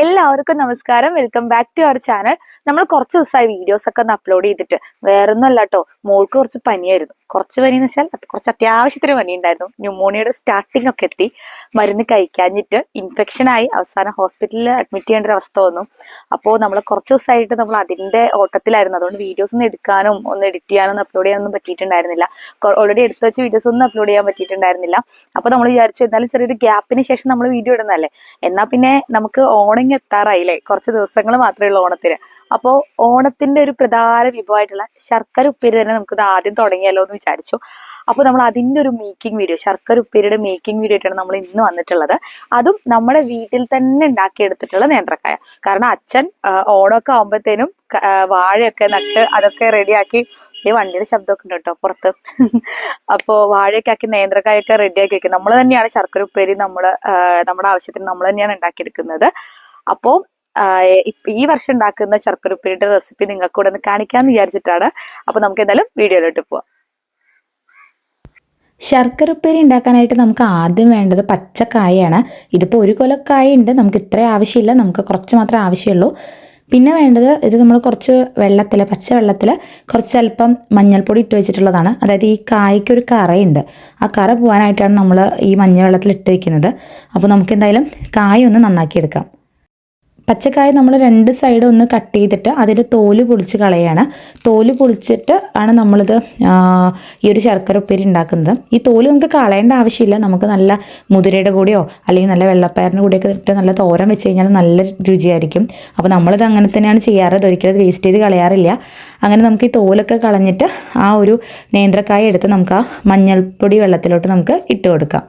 എല്ലാവർക്കും നമസ്കാരം. Welcome back to our channel. നമ്മൾ കുറച്ച് ദിവസമായി വീഡിയോസ് ഒക്കെ ഒന്ന് അപ്ലോഡ് ചെയ്തിട്ട് വേറൊന്നും അല്ല കേട്ടോ. മോൾക്ക് കുറച്ച് പനിയായിരുന്നു. കുറച്ച് പനി എന്ന് വെച്ചാൽ കുറച്ച് അത്യാവശ്യത്തിന് പനി ഉണ്ടായിരുന്നു. ന്യൂമോണിയയുടെ സ്റ്റാർട്ടിംഗ് ഒക്കെ എത്തി. മരുന്ന് കഴിക്കാഞ്ഞിട്ട് ഇൻഫെക്ഷൻ ആയി അവസാനം ഹോസ്പിറ്റലിൽ അഡ്മിറ്റ് ചെയ്യേണ്ട ഒരു അവസ്ഥ വന്നു. അപ്പോൾ നമ്മൾ കുറച്ച് ദിവസമായിട്ട് നമ്മൾ അതിന്റെ ഓട്ടത്തിലായിരുന്നു. അതുകൊണ്ട് വീഡിയോസ് ഒന്നും എടുക്കാനും ഒന്ന് എഡിറ്റ് ചെയ്യാനും അപ്ലോഡ് ചെയ്യാനൊന്നും പറ്റിയിട്ടുണ്ടായിരുന്നില്ല. ഓൾറെഡി എടുത്തു വെച്ച വീഡിയോസ് ഒന്നും അപ്ലോഡ് ചെയ്യാൻ പറ്റിയിട്ടുണ്ടായിരുന്നില്ല. അപ്പോൾ നമ്മൾ വിചാരിച്ചു എന്നാലും ചെറിയൊരു ഗ്യാപ്പിന് ശേഷം നമ്മൾ വീഡിയോ ഇടുന്നതല്ലേ, എന്നാൽ പിന്നെ നമുക്ക് ഓണം എത്താറായില്ലേ, കുറച്ച് ദിവസങ്ങൾ മാത്രമേ ഉള്ളൂ ഓണത്തിന്. അപ്പോൾ ഓണത്തിന്റെ ഒരു പ്രധാന വിഭവമായിട്ടുള്ള ശർക്കര ഉപ്പേരി തന്നെ നമുക്ക് ആദ്യം തുടങ്ങിയല്ലോ എന്ന് വിചാരിച്ചു. അപ്പോൾ നമ്മൾ അതിന്റെ ഒരു മേക്കിംഗ് വീഡിയോ, ശർക്കര ഉപ്പേരിയുടെ മേക്കിംഗ് വീഡിയോ ആയിട്ടാണ് നമ്മൾ ഇന്ന് വന്നിട്ടുള്ളത്. അതും നമ്മുടെ വീട്ടിൽ തന്നെ ഉണ്ടാക്കിയെടുത്തിട്ടുള്ള നേന്ത്രക്കായ. കാരണം അച്ഛൻ ഓണമൊക്കെ ആകുമ്പോഴത്തേനും വാഴയൊക്കെ നട്ട് അതൊക്കെ റെഡിയാക്കി, ഈ വണ്ടിയുടെ ശബ്ദമൊക്കെ ഉണ്ട് കേട്ടോ പുറത്ത്. അപ്പോൾ വാഴയൊക്കെ ആക്കി നേന്ത്രക്കായൊക്കെ റെഡിയാക്കി വെക്കും. നമ്മൾ തന്നെയാണ് ശർക്കര ഉപ്പേരി നമ്മുടെ ആവശ്യത്തിന് നമ്മൾ തന്നെയാണ് ഉണ്ടാക്കിയെടുക്കുന്നത്. അപ്പോൾ ഈ വർഷം ഉണ്ടാക്കുന്ന ശർക്കര ഉപ്പേരിയുടെ റെസിപ്പി നിങ്ങൾക്ക് കൂടെ ഒന്ന് കാണിക്കാന്ന് വിചാരിച്ചിട്ടാണ്. അപ്പൊ നമുക്ക് എന്തായാലും വീഡിയോയിലോട്ട് പോവാം. ശർക്കര ഉപ്പേരി ഉണ്ടാക്കാനായിട്ട് നമുക്ക് ആദ്യം വേണ്ടത് പച്ചക്കായാണ്. ഇതിപ്പോൾ ഒരു കൊലക്കായ ഉണ്ട്, നമുക്ക് ഇത്ര ആവശ്യമില്ല, നമുക്ക് കുറച്ച് മാത്രമേ ആവശ്യമുള്ളൂ. പിന്നെ വേണ്ടത്, ഇത് നമ്മൾ കുറച്ച് വെള്ളത്തിൽ, പച്ച വെള്ളത്തിൽ കുറച്ച് അല്പം മഞ്ഞൾപ്പൊടി ഇട്ട് വെച്ചിട്ടുള്ളതാണ്. അതായത് ഈ കായ്ക്ക് ഒരു കറയുണ്ട്, ആ കറ പോകാനായിട്ടാണ് നമ്മൾ ഈ മഞ്ഞ വെള്ളത്തിൽ ഇട്ട് വയ്ക്കുന്നത്. അപ്പോൾ നമുക്ക് എന്തായാലും കായ ഒന്ന് നന്നാക്കിയെടുക്കാം. പച്ചക്കായ നമ്മൾ രണ്ട് സൈഡും ഒന്ന് കട്ട് ചെയ്തിട്ട് അതിൽ തോല് പൊളിച്ച് കളയാണ്. തോല് പൊളിച്ചിട്ട് ആണ് നമ്മളിത് ഈ ഒരു ശർക്കര ഉപ്പേരി ഉണ്ടാക്കുന്നത്. ഈ തോല് നമുക്ക് കളയേണ്ട ആവശ്യമില്ല. നമുക്ക് നല്ല മുതിരയുടെ കൂടെയോ അല്ലെങ്കിൽ നല്ല വെള്ളപ്പയറിൻ്റെ കൂടെയൊക്കെ ഇട്ട് നല്ല തോരൻ വെച്ച് കഴിഞ്ഞാൽ നല്ല രുചിയായിരിക്കും. അപ്പോൾ നമ്മളിത് അങ്ങനെ തന്നെയാണ് ചെയ്യാറ്. ഒരിക്കലും വേസ്റ്റ് ചെയ്ത് കളയാറില്ല. അങ്ങനെ നമുക്ക് ഈ തോലൊക്കെ കളഞ്ഞിട്ട് ആ ഒരു നേന്ത്രക്കായ എടുത്ത് നമുക്ക് ആ മഞ്ഞൾപ്പൊടി വെള്ളത്തിലോട്ട് നമുക്ക് ഇട്ട് കൊടുക്കാം.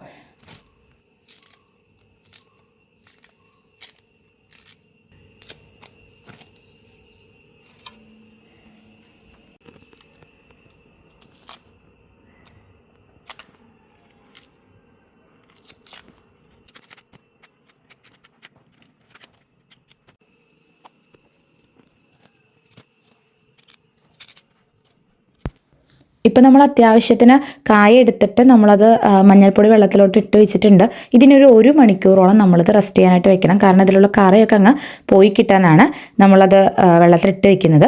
ഇപ്പം നമ്മൾ അത്യാവശ്യത്തിന് കായ എടുത്തിട്ട് നമ്മളത് മഞ്ഞൾപ്പൊടി വെള്ളത്തിലോട്ട് ഇട്ട് വെച്ചിട്ടുണ്ട്. ഇതിനൊരു 1 മണിക്കൂറോളം നമ്മളത് റെസ്റ്റ് ചെയ്യാനായിട്ട് വെക്കണം. കാരണം ഇതിലുള്ള കറയൊക്കെ അങ്ങ് പോയി കിട്ടാനാണ് നമ്മളത് വെള്ളത്തിലിട്ട് വെക്കുന്നത്.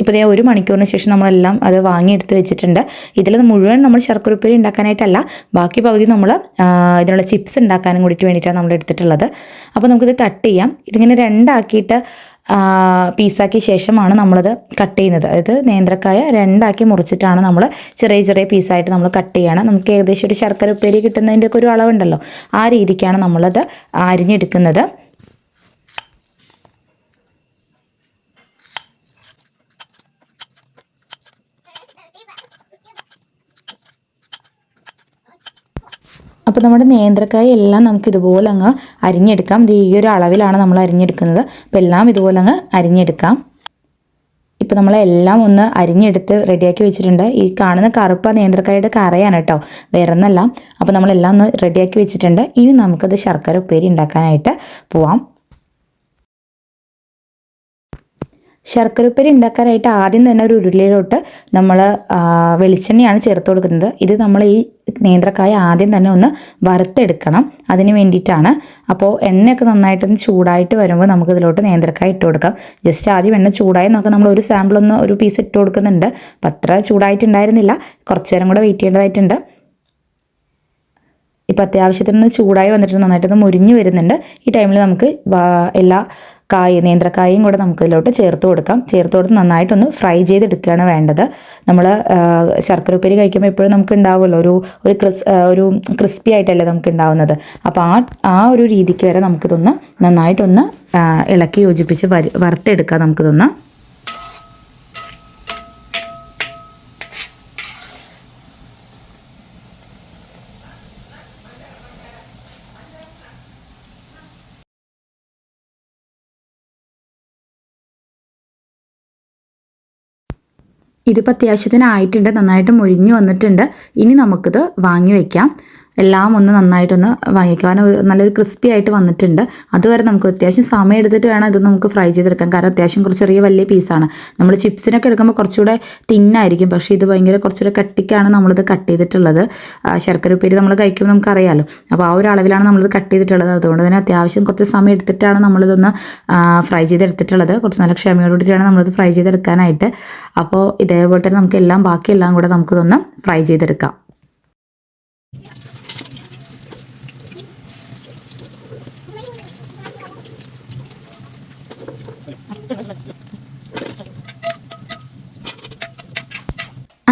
ഇപ്പോൾ ഇതേ 1 മണിക്കൂറിന് ശേഷം നമ്മളെല്ലാം അത് വാങ്ങിയെടുത്ത് വെച്ചിട്ടുണ്ട്. ഇതിൽ മുഴുവൻ നമ്മൾ ശർക്കര ഉപ്പേരി ഉണ്ടാക്കാനായിട്ടല്ല, ബാക്കി പകുതി നമ്മൾ ഇതിനുള്ള ചിപ്സ് ഉണ്ടാക്കാനും കൂടിയിട്ട് വേണ്ടിയിട്ടാണ് നമ്മൾ എടുത്തിട്ടുള്ളത്. അപ്പോൾ നമുക്കിത് കട്ട് ചെയ്യാം. ഇതിങ്ങനെ രണ്ടാക്കിയിട്ട് പീസാക്കിയ ശേഷമാണ് നമ്മളത് കട്ട് ചെയ്യുന്നത്. അതായത് നേന്ത്രക്കായ രണ്ടാക്കി മുറിച്ചിട്ടാണ് നമ്മൾ ചെറിയ ചെറിയ പീസായിട്ട് നമ്മൾ കട്ട് ചെയ്യണം. നമുക്ക് ഏകദേശം ഒരു ശർക്കര ഉപ്പേരി കിട്ടുന്നതിൻ്റെയൊക്കെ ഒരു അളവുണ്ടല്ലോ, ആ രീതിക്കാണ് നമ്മളത് അരിഞ്ഞെടുക്കുന്നത്. അപ്പോൾ നമ്മുടെ നേന്ത്രക്കായ എല്ലാം നമുക്ക് ഇതുപോലെ അങ്ങ് അരിഞ്ഞെടുക്കാം. ഇത് ഈ ഒരു അളവിലാണ് നമ്മൾ അരിഞ്ഞെടുക്കുന്നത്. അപ്പോൾ എല്ലാം ഇതുപോലെ അങ്ങ് അരിഞ്ഞെടുക്കാം. ഇപ്പോൾ നമ്മളെല്ലാം ഒന്ന് അരിഞ്ഞെടുത്ത് റെഡിയാക്കി വെച്ചിട്ടുണ്ട്. ഈ കാണുന്ന കറുപ്പ നേന്ത്രക്കായയുടെ കറയാണ് കേട്ടോ, വേറെ ഒന്നല്ല. അപ്പോൾ നമ്മളെല്ലാം ഒന്ന് റെഡിയാക്കി വെച്ചിട്ടുണ്ട്. ഇനി നമുക്കത് ശർക്കര ഉപ്പേരി ഉണ്ടാക്കാനായിട്ട് പോവാം. ശർക്കര ഉപ്പേരി ഉണ്ടാക്കാനായിട്ട് ആദ്യം തന്നെ ഒരു ഉരുളിയിലോട്ട് നമ്മൾ വെളിച്ചെണ്ണയാണ് ചേർത്ത് കൊടുക്കുന്നത്. ഇത് നമ്മൾ ഈ നേന്ത്രക്കായ ആദ്യം തന്നെ ഒന്ന് വറുത്തെടുക്കണം, അതിന് വേണ്ടിയിട്ടാണ്. അപ്പോൾ എണ്ണയൊക്കെ നന്നായിട്ടൊന്ന് ചൂടായിട്ട് വരുമ്പോൾ നമുക്കിതിലോട്ട് നേന്ത്രക്കായ ഇട്ട് കൊടുക്കാം. ജസ്റ്റ് ആദ്യം എണ്ണ ചൂടായി നോക്കാം. നമ്മൾ ഒരു സാമ്പിളൊന്ന് ഒരു പീസ് ഇട്ട് കൊടുക്കുന്നുണ്ട്. അപ്പം അത്ര ചൂടായിട്ടുണ്ടായിരുന്നില്ല, കുറച്ച് നേരം കൂടെ വെയിറ്റ് ചെയ്യേണ്ടതായിട്ടുണ്ട്. ഇപ്പം അത്യാവശ്യത്തിനൊന്ന് ചൂടായി വന്നിട്ട് നന്നായിട്ടൊന്ന് മുരിഞ്ഞ് വരുന്നുണ്ട്. ഈ ടൈമിൽ നമുക്ക് എല്ലാ നേന്ത്രക്കായയും കൂടെ നമുക്കിതിലോട്ട് ചേർത്ത് കൊടുക്കാം. ചേർത്ത് കൊടുത്ത് നന്നായിട്ടൊന്ന് ഫ്രൈ ചെയ്തെടുക്കുകയാണ് വേണ്ടത്. നമ്മൾ ശർക്കര ഉപ്പേരി കഴിക്കുമ്പോൾ എപ്പോഴും നമുക്ക് ഉണ്ടാവുമല്ലോ ഒരു ക്രിസ്പി ആയിട്ടല്ലേ നമുക്ക് ഉണ്ടാവുന്നത്. അപ്പോൾ ആ ഒരു രീതിക്ക് വരെ നമുക്കിതൊന്ന് നന്നായിട്ടൊന്ന് ഇളക്കി യോജിപ്പിച്ച് വറുത്തെടുക്കാം നമുക്കിതൊന്ന്. ഇതിപ്പോൾ അത്യാവശ്യത്തിനായിട്ടുണ്ട്, നന്നായിട്ട് മുരിഞ്ഞു വന്നിട്ടുണ്ട്. ഇനി നമുക്കിത് വാങ്ങി വയ്ക്കാം. എല്ലാം ഒന്ന് നന്നായിട്ടൊന്ന് വാങ്ങിക്കാൻ നല്ലൊരു ക്രിസ്പി ആയിട്ട് വന്നിട്ടുണ്ട്. അതുവരെ നമുക്ക് അത്യാവശ്യം സമയം എടുത്തിട്ട് വേണം ഇത് നമുക്ക് ഫ്രൈ ചെയ്തെടുക്കാൻ. കാരണം അത്യാവശ്യം കുറച്ച് ചെറിയ വലിയ പീസാണ്. നമ്മൾ ചിപ്സിനൊക്കെ എടുക്കുമ്പോൾ കുറച്ചുകൂടെ തിന്നായിരിക്കും, പക്ഷേ ഇത് ഭയങ്കര കുറച്ചുകൂടെ കട്ടിക്കാണ് നമ്മളിത് കട്ട് ചെയ്തിട്ടുള്ളത്. ശർക്കര ഉപ്പേരി നമ്മൾ കഴിക്കുമ്പോൾ നമുക്കറിയാമല്ലോ, അപ്പോൾ ആ ഒരു അളവിലാണ് നമ്മളിത് കട്ട് ചെയ്തിട്ടുള്ളത്. അതുകൊണ്ട് തന്നെ അത്യാവശ്യം കുറച്ച് സമയം എടുത്തിട്ടാണ് നമ്മളിതൊന്ന് ഫ്രൈ ചെയ്തെടുത്തിട്ടുള്ളത്. കുറച്ച് നല്ല ക്ഷമയോടുകൂടിയിട്ടാണ് നമ്മളിത് ഫ്രൈ ചെയ്തെടുക്കാനായിട്ട്. അപ്പോൾ ഇതേപോലെ തന്നെ നമുക്ക് ബാക്കിയെല്ലാം കൂടെ നമുക്കിതൊന്ന് ഫ്രൈ ചെയ്തെടുക്കാം.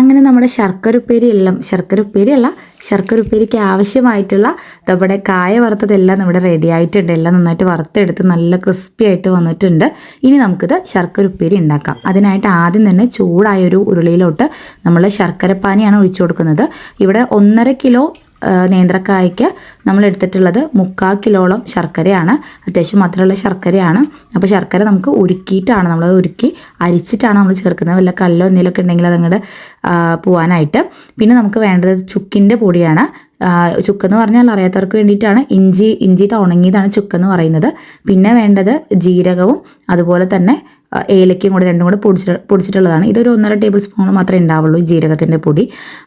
അങ്ങനെ നമ്മുടെ ശർക്കര ഉപ്പേരിക്ക് ആവശ്യമായിട്ടുള്ള നമ്മുടെ കായ വറുത്തതെല്ലാം നമ്മുടെ റെഡി ആയിട്ടുണ്ട്. എല്ലാം നന്നായിട്ട് വറുത്തെടുത്ത് നല്ല ക്രിസ്പി ആയിട്ട് വന്നിട്ടുണ്ട്. ഇനി നമുക്കിത് ശർക്കര ഉപ്പേരി ഉണ്ടാക്കാം. അതിനായിട്ട് ആദ്യം തന്നെ ചൂടായൊരു ഉരുളിയിലോട്ട് നമ്മൾ ശർക്കരപ്പാനിയാണ് ഒഴിച്ചു കൊടുക്കുന്നത്. ഇവിടെ 1.5 കിലോ നേന്ത്രക്കായ്ക്ക് നമ്മൾ എടുത്തിട്ടുള്ളത് 3/4 കിലോളം ശർക്കരയാണ്. അത്യാവശ്യം മധുരമുള്ള ശർക്കരയാണ്. അപ്പോൾ ശർക്കര നമുക്ക് ഉരുക്കിയിട്ടാണ്, നമ്മളത് ഉരുക്കി അരിച്ചിട്ടാണ് നമ്മൾ ചേർക്കുന്നത്. വല്ല കല്ലോ എന്തെങ്കിലുമൊക്കെ ഉണ്ടെങ്കിൽ അതങ്ങോട്ട് പോകാനായിട്ട്. പിന്നെ നമുക്ക് വേണ്ടത് ചുക്കിൻ്റെ പൊടിയാണ്. ചുക്കെന്ന് പറഞ്ഞാൽ അറിയാത്തവർക്ക് വേണ്ടിയിട്ടാണ്. ഇഞ്ചിയിട്ട് ഉണങ്ങിയതാണ് ചുക്കെന്ന് പറയുന്നത്. പിന്നെ വേണ്ടത് ജീരകവും അതുപോലെ തന്നെ ഏലക്കയും കൂടെ രണ്ടും കൂടെ പൊടിച്ചിട്ടുള്ളതാണ്. ഇതൊരു 1.5 ടേബിൾ സ്പൂൺ മാത്രമേ ഉണ്ടാവുള്ളൂ ഈ ജീരകത്തിൻ്റെ പൊടി.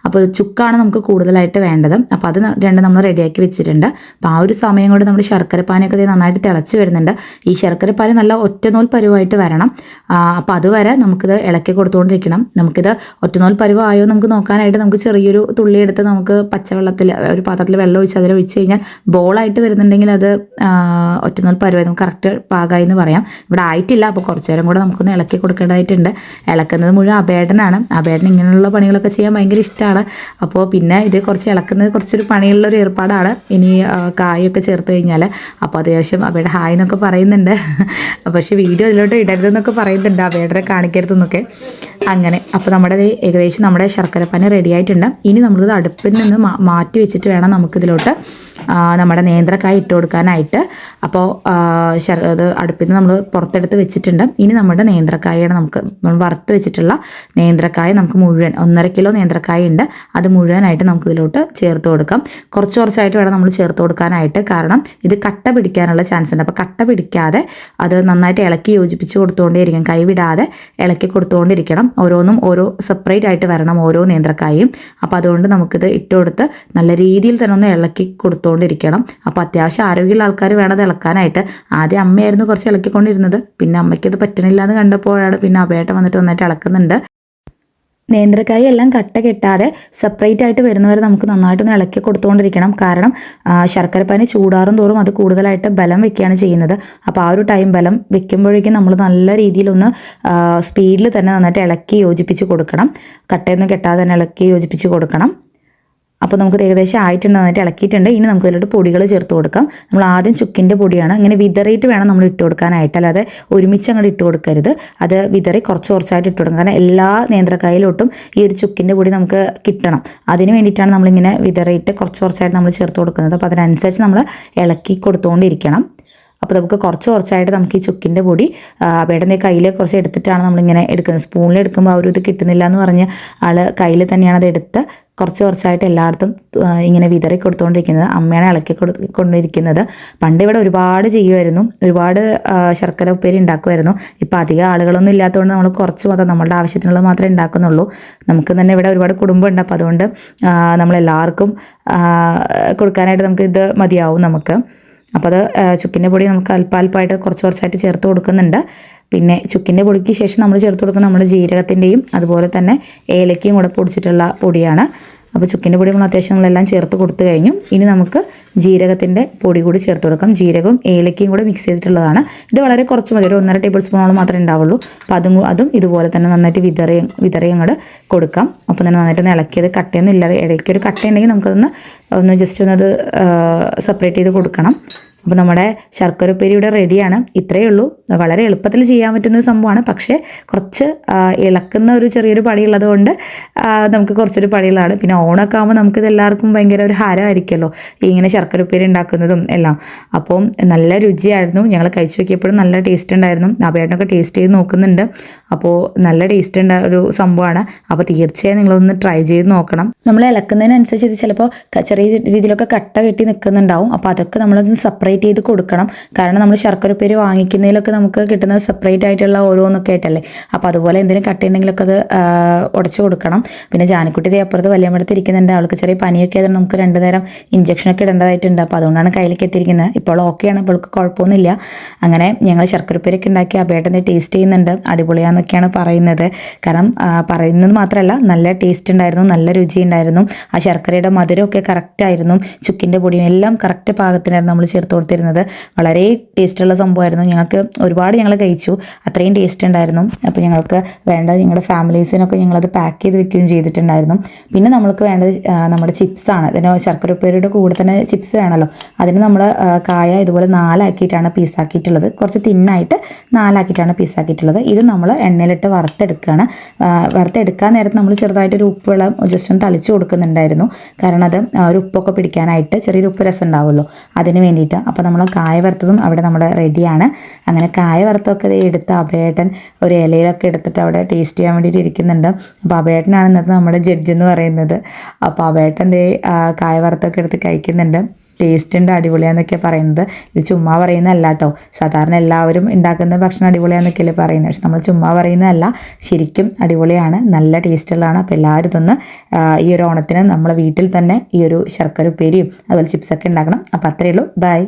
അപ്പോൾ ചുക്കാണ് നമുക്ക് കൂടുതലായിട്ട് വേണ്ടത്. അപ്പോൾ അത് രണ്ടും നമ്മൾ റെഡിയാക്കി വെച്ചിട്ടുണ്ട്. അപ്പോൾ ആ ഒരു സമയം കൊണ്ട് നമ്മുടെ ശർക്കരപ്പാനിയൊക്കെ നന്നായിട്ട് തിളച്ച് വരുന്നുണ്ട്. ഈ ശർക്കരപ്പാനി നല്ല ഒറ്റനൂൽ പരുവായിട്ട് വരണം. അപ്പോൾ അതുവരെ നമുക്കിത് ഇളക്കി കൊടുത്തുകൊണ്ടിരിക്കണം. നമുക്കിത് ഒറ്റനൂൽ പരുവായോ നമുക്ക് നോക്കാനായിട്ട് നമുക്ക് ചെറിയൊരു തുള്ളി എടുത്ത് നമുക്ക് പച്ചവെള്ളത്തിൽ ഒരു പാത്രത്തിൽ വെള്ളം ഒഴിച്ച് അതിൽ ഒഴിച്ച് കഴിഞ്ഞാൽ ബോളായിട്ട് വരുന്നുണ്ടെങ്കിൽ അത് ഒറ്റനൂൽ പരുവായി നമുക്ക് കറക്റ്റ് പാകമായി എന്ന് പറയാം. ഇവിടെ ആയിട്ടില്ല. അപ്പോൾ കുറച്ച് നേരം കൂടെ നമുക്കൊന്ന് ഇളക്കി കൊടുക്കേണ്ടതായിട്ടുണ്ട്. ഇളക്കുന്നത് മുഴുവൻ അബേടനാണ്. അബേടൻ ഇങ്ങനെയുള്ള പണികളൊക്കെ ചെയ്യാൻ ഭയങ്കര ഇഷ്ടമാണ്. അപ്പോൾ പിന്നെ ഇത് കുറച്ച് ഇളക്കുന്നത് കുറച്ചൊരു പണിയുള്ളൊരു ഏർപ്പാടാണ്. ഇനി കായൊക്കെ ചേർത്ത് കഴിഞ്ഞാൽ അപ്പോൾ അത്യാവശ്യം അബേട ഹായ് എന്നൊക്കെ പറയുന്നുണ്ട്. പക്ഷേ വീഡിയോ ഇതിലോട്ട് ഇടരുതെന്നൊക്കെ പറയുന്നുണ്ട്, അബേടനെ കാണിക്കരുതെന്നൊക്കെ. അങ്ങനെ അപ്പോൾ നമ്മുടെ ഏകദേശം നമ്മുടെ ശർക്കരപ്പാനി റെഡി ആയിട്ടുണ്ട്. ഇനി നമ്മളിത് അടുപ്പിൽ നിന്ന് മാറ്റി വെച്ചിട്ട് വേണം നമുക്കിതിലോട്ട് നമ്മുടെ നേന്ത്രക്കായ ഇട്ട് കൊടുക്കാനായിട്ട്. അപ്പോൾ അത് അടുപ്പിൽ നിന്ന് നമ്മൾ പുറത്തെടുത്ത് വെച്ചിട്ടുണ്ട്. ഇനി നമ്മുടെ നേന്ത്രക്കായാണ് നമുക്ക് വറുത്ത് വെച്ചിട്ടുള്ള നേന്ത്രക്കായ നമുക്ക് മുഴുവൻ 1.5 കിലോ നേന്ത്രക്കായ ഉണ്ട്. അത് മുഴുവനായിട്ട് നമുക്കിതിലോട്ട് ചേർത്ത് കൊടുക്കാം. കുറച്ചായിട്ട് വേണം നമ്മൾ ചേർത്ത് കൊടുക്കാനായിട്ട്. കാരണം ഇത് കട്ട പിടിക്കാനുള്ള ചാൻസ് ഉണ്ട്. അപ്പോൾ കട്ട പിടിക്കാതെ അത് നന്നായിട്ട് ഇളക്കി യോജിപ്പിച്ച് കൊടുത്തുകൊണ്ടേയിരിക്കണം. കൈവിടാതെ ഇളക്കി കൊടുത്തുകൊണ്ടിരിക്കണം. ഓരോന്നും ഓരോ സെപ്പറേറ്റ് ആയിട്ട് വരണം ഓരോ നേന്ത്രക്കായും. അപ്പോൾ അതുകൊണ്ട് നമുക്കിത് ഇട്ട് കൊടുത്ത് നല്ല രീതിയിൽ തന്നെ ഒന്ന് ഇളക്കി കൊടുത്തുകൊണ്ടിരിക്കണം. അപ്പോൾ അത്യാവശ്യം ആരോഗ്യമുള്ള ആൾക്കാർ വേണം അത് ഇളക്കാനായിട്ട്. ആദ്യം അമ്മയായിരുന്നു കുറച്ച് ഇളക്കിക്കൊണ്ടിരുന്നത്. പിന്നെ അമ്മയ്ക്കത് പറ്റണില്ല എന്ന് കണ്ടപ്പോഴാണ് പിന്നെ അബേട്ട വന്നിട്ട് നന്നായിട്ട് ഇളക്കുന്നുണ്ട്. നേന്ത്രക്കായ എല്ലാം കട്ട കെട്ടാതെ സെപ്പറേറ്റ് ആയിട്ട് വരുന്നവരെ നമുക്ക് നന്നായിട്ടൊന്ന് ഇളക്കി കൊടുത്തുകൊണ്ടിരിക്കണം. കാരണം ശർക്കരപ്പാനി ചൂടാറും തോറും അത് കൂടുതലായിട്ട് ബലം വെക്കുകയാണ് ചെയ്യുന്നത്. അപ്പോൾ ആ ഒരു ടൈം ബലം വെക്കുമ്പോഴേക്കും നമ്മൾ നല്ല രീതിയിലൊന്ന് സ്പീഡിൽ തന്നെ നന്നായിട്ട് ഇളക്കി യോജിപ്പിച്ച് കൊടുക്കണം. കട്ടയൊന്നും കെട്ടാതെ തന്നെ ഇളക്കി യോജിപ്പിച്ച് കൊടുക്കണം. അപ്പോൾ നമുക്ക് ഏകദേശം ആയിട്ടുണ്ട്, നന്നായിട്ട് ഇളക്കിയിട്ടുണ്ട്. ഇനി നമുക്ക് ഇതിലോട്ട് പൊടികൾ ചേർത്ത് കൊടുക്കാം. നമ്മൾ ആദ്യം ചുക്കിൻ്റെ പൊടിയാണ്. ഇങ്ങനെ വിതറിയിട്ട് വേണം നമ്മൾ ഇട്ട് കൊടുക്കാനായിട്ട്, അല്ലാതെ ഒരുമിച്ച് അങ്ങോട്ട് ഇട്ട് കൊടുക്കരുത്. അത് വിതറി കുറച്ചായിട്ട് ഇട്ട് കൊടുക്കണം. കാരണം എല്ലാ നേന്ത്രക്കായയിലോട്ടും ഈ ഒരു ചുക്കിൻ്റെ പൊടി നമുക്ക് കിട്ടണം. അതിന് വേണ്ടിയിട്ടാണ് നമ്മളിങ്ങനെ വിതറിയിട്ട് കുറച്ചായിട്ട് നമ്മൾ ചേർത്ത് കൊടുക്കുന്നത്. അപ്പോൾ അതിനനുസരിച്ച് നമ്മൾ ഇളക്കി കൊടുത്തുകൊണ്ടിരിക്കണം. അപ്പോൾ നമുക്ക് കുറച്ചായിട്ട് നമുക്ക് ഈ ചുക്കിൻ്റെ പൊടി അബേടൻ്റെ കയ്യിൽ കുറച്ച് എടുത്തിട്ടാണ് നമ്മളിങ്ങനെ എടുക്കുന്നത്. സ്പൂണിൽ എടുക്കുമ്പോൾ ആ ഒരു ഇത് കിട്ടുന്നില്ല എന്ന് പറഞ്ഞ് ആൾ കയ്യിൽ തന്നെയാണ് അത് എടുത്ത് കുറച്ചായിട്ട് എല്ലായിടത്തും ഇങ്ങനെ വിതറി കൊടുത്തുകൊണ്ടിരിക്കുന്നത്. അമ്മയാണ് ഇളക്കി കൊണ്ടിരിക്കുന്നത്. പണ്ട് ഇവിടെ ഒരുപാട് ചെയ്യുമായിരുന്നു, ഒരുപാട് ശർക്കര ഉപ്പേരി ഉണ്ടാക്കുമായിരുന്നു. ഇപ്പോൾ അധികം ആളുകളൊന്നും ഇല്ലാത്തതുകൊണ്ട് നമ്മൾ കുറച്ച് മാത്രം നമ്മളുടെ ആവശ്യത്തിനുള്ളത് മാത്രമേ ഉണ്ടാക്കുന്നുള്ളൂ. നമുക്ക് തന്നെ ഇവിടെ ഒരുപാട് കുടുംബമുണ്ട്. അപ്പോൾ അതുകൊണ്ട് നമ്മളെല്ലാവർക്കും കൊടുക്കാനായിട്ട് നമുക്ക് ഇത് മതിയാവും നമുക്ക്. അപ്പോൾ അത് ചുക്കിൻ്റെ പൊടി നമുക്ക് അല്പായിട്ട് കുറച്ചായിട്ട് ചേർത്ത് കൊടുക്കുന്നുണ്ട്. പിന്നെ ചുക്കിൻ്റെ പൊടിക്ക് ശേഷം നമ്മൾ ചേർത്ത് കൊടുക്കുന്ന നമ്മുടെ ജീരകത്തിൻ്റെയും അതുപോലെ തന്നെ ഏലക്കയും കൂടെ പൊടിച്ചിട്ടുള്ള പൊടിയാണ്. അപ്പോൾ ചുക്കിൻ്റെ പൊടി നമ്മൾ അത്യാവശ്യം നമ്മളെല്ലാം ചേർത്ത് കൊടുത്തു കഴിഞ്ഞു. ഇനി നമുക്ക് ജീരകത്തിൻ്റെ പൊടി കൂടി ചേർത്ത് കൊടുക്കാം. ജീരകവും ഏലക്കയും കൂടെ മിക്സ് ചെയ്തിട്ടുള്ളതാണ്. ഇത് വളരെ കുറച്ച് മതി, ഒരു 1.5 ടേബിൾ സ്പൂണോളം മാത്രമേ ഉണ്ടാവുള്ളൂ. അപ്പോൾ അതും ഇതുപോലെ തന്നെ നന്നായിട്ട് വിതറി അങ്ങോട്ട് കൊടുക്കാം. അപ്പോൾ തന്നെ നന്നായിട്ട് ഇളക്കിയത് കട്ടയൊന്നും ഇല്ലാതെ, ഇടയ്ക്കൊരു കട്ടയുണ്ടെങ്കിൽ നമുക്കതൊന്ന് ജസ്റ്റ് ഒന്നത് സെപ്പറേറ്റ് ചെയ്ത് കൊടുക്കണം. അപ്പോൾ നമ്മുടെ ശർക്കര ഉപ്പേരി ഇവിടെ റെഡിയാണ്. ഇത്രയേ ഉള്ളൂ. വളരെ എളുപ്പത്തിൽ ചെയ്യാൻ പറ്റുന്ന ഒരു സംഭവമാണ്. പക്ഷേ കുറച്ച് ഇളക്കുന്ന ഒരു ചെറിയൊരു പടിയുള്ളത് കൊണ്ട് നമുക്ക് കുറച്ചൊരു പടിയുള്ളതാണ്. പിന്നെ ഓണമൊക്കെ ആകുമ്പോൾ നമുക്കിത് എല്ലാവർക്കും ഭയങ്കര ഒരു ഹരമായിരിക്കുമല്ലോ ഇങ്ങനെ ശർക്കര ഉപ്പേരി ഉണ്ടാക്കുന്നതും എല്ലാം. അപ്പം നല്ല രുചിയായിരുന്നു. ഞങ്ങൾ കഴിച്ചു നോക്കിയപ്പോഴും നല്ല ടേസ്റ്റ് ഉണ്ടായിരുന്നു. അഭയേട്ടനൊക്കെ ടേസ്റ്റ് ചെയ്ത് നോക്കുന്നുണ്ട്. അപ്പോൾ നല്ല ടേസ്റ്റ് ഉണ്ട ഒരു സംഭവമാണ്. അപ്പോൾ തീർച്ചയായും നിങ്ങളൊന്ന് ട്രൈ ചെയ്ത് നോക്കണം. നമ്മൾ ഇളക്കുന്നതിനനുസരിച്ച് ഇത് ചിലപ്പോൾ ചെറിയ രീതിയിലൊക്കെ കട്ട കെട്ടി നിൽക്കുന്നുണ്ടാവും. അപ്പോൾ അതൊക്കെ നമ്മളത് സെപ്പറേറ്റ് ചെയ്ത് കൊടുക്കണം. കാരണം നമ്മൾ ശർക്കര ഉപ്പേരി വാങ്ങിക്കുന്നതിലൊക്കെ നമുക്ക് കിട്ടുന്നത് സെപ്പറേറ്റ് ആയിട്ടുള്ള ഓരോന്നൊക്കെ ആയിട്ടല്ലേ. അപ്പോൾ അതുപോലെ എന്തെങ്കിലും കട്ടയുണ്ടെങ്കിലൊക്കെ അത് ഉടച്ചു കൊടുക്കണം. പിന്നെ ജാനിക്കുട്ടി അപ്പുറത്ത് വലിയമ്മടുത്ത് ഇരിക്കുന്നുണ്ട്. അവൾക്ക് ചെറിയ പനിയൊക്കെ ആയതുകൊണ്ട് നമുക്ക് 2 നേരം ഇഞ്ചക്ഷനൊക്കെ ഇടേണ്ടതായിട്ടുണ്ട്. അപ്പോൾ അതുകൊണ്ടാണ് കയ്യിൽ കെട്ടിയിരിക്കുന്നത്. ഇപ്പോൾ ഓക്കെയാണ്, ഇപ്പോൾ കുഴപ്പമൊന്നുമില്ല. അങ്ങനെ ഞങ്ങൾ ശർക്കര ഉപ്പേരിയൊക്കെ ഉണ്ടാക്കി അഭയേട്ടൻ ടേസ്റ്റ് ചെയ്യുന്നുണ്ട്. അടിപൊളിയാന്നൊക്കെയാണ് പറയുന്നത്. കാരണം പറയുന്നത് മാത്രമല്ല നല്ല ടേസ്റ്റ് ഉണ്ടായിരുന്നു, നല്ല രുചി ഉണ്ടായിരുന്നു. ആ ശർക്കരയുടെ മധുരമൊക്കെ കറക്റ്റായിരുന്നു. ചുക്കിൻ്റെ പൊടിയും എല്ലാം കറക്റ്റ് പാകത്തിനായിരുന്നു നമ്മൾ ചേർത്ത് കൊടുത്തിരുന്നത്. വളരെ ടേസ്റ്റുള്ള സംഭവമായിരുന്നു. ഒരുപാട് ഞങ്ങൾ കഴിച്ചു. അത്രയും ടേസ്റ്റ് ഉണ്ടായിരുന്നു. അപ്പോൾ ഞങ്ങൾക്ക് വേണ്ട ഞങ്ങളുടെ ഫാമിലീസിനൊക്കെ ഞങ്ങളത് പാക്ക് ചെയ്ത് വെക്കുകയും ചെയ്തിട്ടുണ്ടായിരുന്നു. പിന്നെ നമ്മൾക്ക് വേണ്ടത് നമ്മുടെ ചിപ്സാണ്. അതിന് ശർക്കര ഉപ്പേരിയുടെ കൂടെ തന്നെ ചിപ്സ് വേണമല്ലോ. അതിന് നമ്മൾ കായ ഇതുപോലെ 4 പീസാക്കിയിട്ടുള്ളത്. കുറച്ച് തിന്നായിട്ട് 4 പീസാക്കിയിട്ടുള്ളത്. ഇത് നമ്മൾ എണ്ണയിലിട്ട് വറുത്തെടുക്കുകയാണ്. വറുത്തെടുക്കാൻ നേരത്ത് നമ്മൾ ചെറുതായിട്ടൊരു ഉപ്പ് വെള്ളം ജസ്റ്റ് ഒന്ന് തളിച്ച് കൊടുക്കുന്നുണ്ടായിരുന്നു. കാരണം അത് ഒരു ഉപ്പൊക്കെ പിടിക്കാനായിട്ട് ചെറിയൊരു ഉപ്പ് രസം ഉണ്ടാവുമല്ലോ, അതിന് വേണ്ടിയിട്ട്. അപ്പോൾ നമ്മൾ കായ വറുത്തതും അവിടെ നമ്മുടെ റെഡിയാണ്. അങ്ങനെ കായ വറുത്തൊക്കെ എടുത്ത് അഭയേട്ടൻ ഒരു ഇലയിലൊക്കെ എടുത്തിട്ട് അവിടെ ടേസ്റ്റ് ചെയ്യാൻ വേണ്ടിയിട്ട് ഇരിക്കുന്നുണ്ട്. അപ്പോൾ അഭയേട്ടനാണ് ഇന്നത്തെ നമ്മുടെ ജഡ്ജ് എന്ന് പറയുന്നത്. അപ്പോൾ അഭയേട്ടൻ കായ വറുത്തൊക്കെ എടുത്ത് കഴിക്കുന്നുണ്ട്. ടേസ്റ്റ് ഉണ്ട്, അടിപൊളിയാന്നൊക്കെ പറയുന്നത്. ഇത് ചുമ്മാ പറയുന്നതല്ല കേട്ടോ. സാധാരണ എല്ലാവരും ഉണ്ടാക്കുന്ന ഭക്ഷണം അടിപൊളിയാന്നൊക്കെയല്ലേ പറയുന്നത്. പക്ഷെ നമ്മൾ ചുമ്മാ പറയുന്നതല്ല, ശരിക്കും അടിപൊളിയാണ്, നല്ല ടേസ്റ്റുള്ളതാണ്. അപ്പോൾ എല്ലാവരും ഇതൊന്ന് ഈ ഒരു ഓണത്തിന് നമ്മളെ വീട്ടിൽ തന്നെ ഈ ഒരു ശർക്കര ഉപ്പേരിയും അതുപോലെ ചിപ്സൊക്കെ ഉണ്ടാക്കണം. അപ്പോൾ അത്രയേ ഉള്ളൂ. ബൈ.